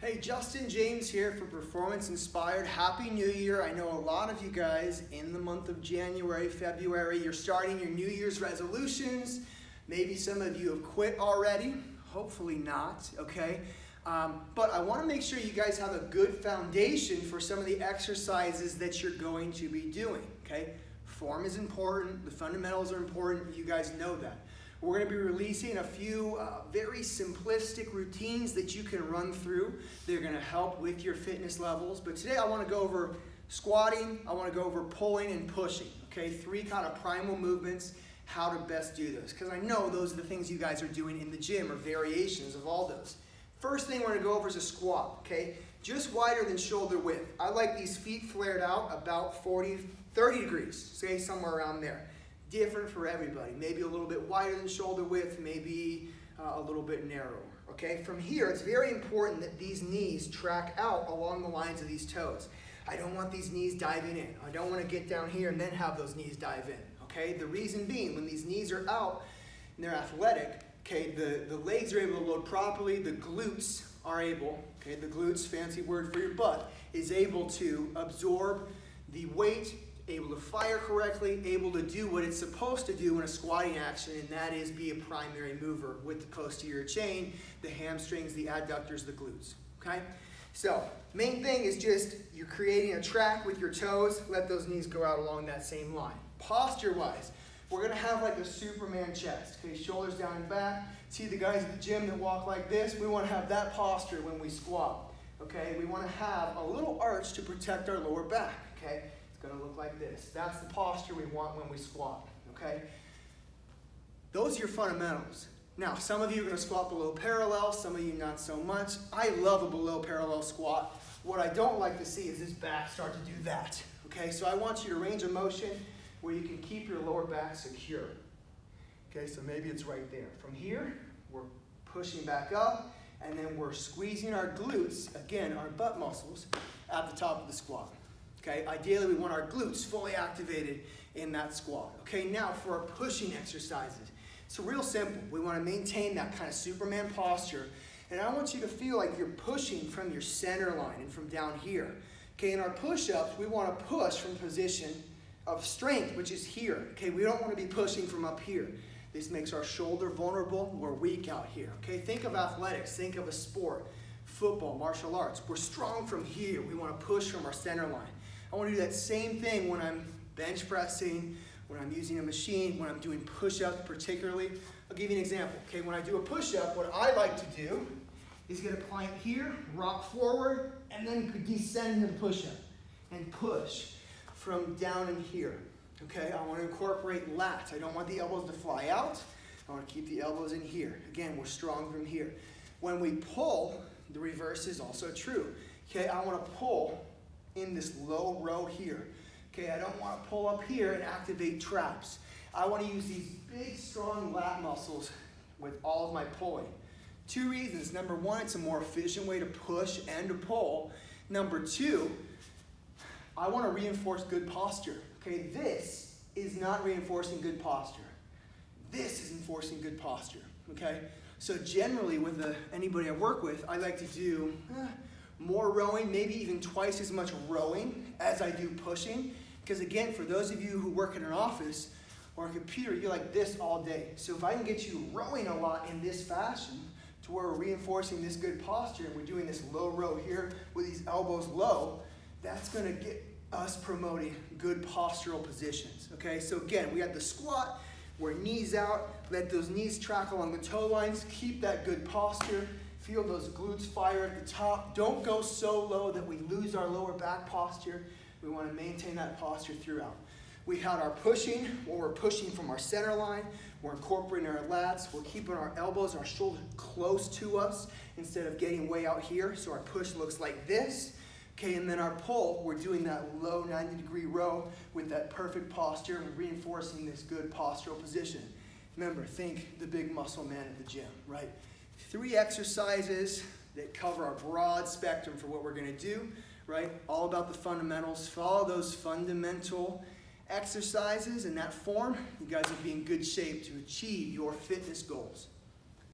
Hey, Justin James here for Performance Inspired. Happy New Year. I know a lot of you guys in the month of January, February, you're starting your New Year's resolutions. Maybe some of you have quit already. Hopefully not, okay? But I want to make sure you guys have a good foundation for some of the exercises that you're going to be doing, okay? Form is important. The fundamentals are important. You guys know that. We're going to be releasing a few very simplistic routines that you can run through. They're going to help with your fitness levels. But today I want to go over squatting, I want to go over pulling and pushing. Okay, three kind of primal movements, how to best do those. Because I know those are the things you guys are doing in the gym or variations of all those. First thing we're going to go over is a squat, okay? Just wider than shoulder width. I like these feet flared out about 30 degrees, say somewhere around there. Different for everybody. Maybe a little bit wider than shoulder width, maybe a little bit narrower. Okay, from here, it's very important that these knees track out along the lines of these toes. I don't want these knees diving in. I don't want to get down here and then have those knees dive in. Okay, the reason being, when these knees are out and they're athletic, okay, the legs are able to load properly, the glutes are able, okay, the glutes, fancy word for your butt, is able to absorb the weight, able to fire correctly, able to do what it's supposed to do in a squatting action, and that is be a primary mover with the posterior chain, the hamstrings, the adductors, the glutes, okay? So, main thing is just you're creating a track with your toes, let those knees go out along that same line. Posture-wise, we're gonna have like a Superman chest, okay? Shoulders down and back. See the guys at the gym that walk like this? We wanna have that posture when we squat, okay? We wanna have a little arch to protect our lower back, okay? Going to look like this. That's the posture we want when we squat, okay? Those are your fundamentals. Now, some of you are going to squat below parallel, some of you not so much. I love a below parallel squat. What I don't like to see is this back start to do that, okay? So I want you to range of motion where you can keep your lower back secure. Okay, so maybe it's right there. From here, we're pushing back up, and then we're squeezing our glutes, again, our butt muscles, at the top of the squat. Okay, ideally we want our glutes fully activated in that squat. Okay, now for our pushing exercises, it's real simple. We want to maintain that kind of Superman posture, and I want you to feel like you're pushing from your center line and from down here. Okay, in our push-ups, we want to push from position of strength, which is here. Okay, we don't want to be pushing from up here. This makes our shoulder vulnerable. We're weak out here. Okay, think of athletics, think of a sport, football, martial arts. We're strong from here. We want to push from our center line. I want to do that same thing when I'm bench pressing, when I'm using a machine, when I'm doing push-ups particularly. I'll give you an example. Okay, when I do a push-up, what I like to do is get a plank here, rock forward, and then descend into the push-up and push from down in here. Okay, I want to incorporate lats. I don't want the elbows to fly out. I want to keep the elbows in here. Again, we're strong from here. When we pull, the reverse is also true. Okay, I want to pull in this low row here. Okay, I don't want to pull up here and activate traps. I want to use these big, strong lat muscles with all of my pulling. Two reasons. Number one, it's a more efficient way to push and to pull. Number two, I want to reinforce good posture. Okay, this is not reinforcing good posture. This is enforcing good posture. Okay, so generally with anybody I work with, I like to do more rowing, maybe even twice as much rowing as I do pushing. Because again, for those of you who work in an office or a computer, you're like this all day. So if I can get you rowing a lot in this fashion to where we're reinforcing this good posture and we're doing this low row here with these elbows low, that's going to get us promoting good postural positions. Okay, so again, we have the squat, we're knees out, let those knees track along the toe lines, keep that good posture. Feel those glutes fire at the top. Don't go so low that we lose our lower back posture. We want to maintain that posture throughout. We had our pushing, where we're pushing from our center line. We're incorporating our lats. We're keeping our elbows and our shoulders close to us instead of getting way out here. So our push looks like this. Okay, and then our pull, we're doing that low 90-degree row with that perfect posture and reinforcing this good postural position. Remember, think the big muscle man at the gym, right? 3 exercises that cover our broad spectrum for what we're going to do, right? All about the fundamentals. Follow those fundamental exercises in that form. You guys will be in good shape to achieve your fitness goals.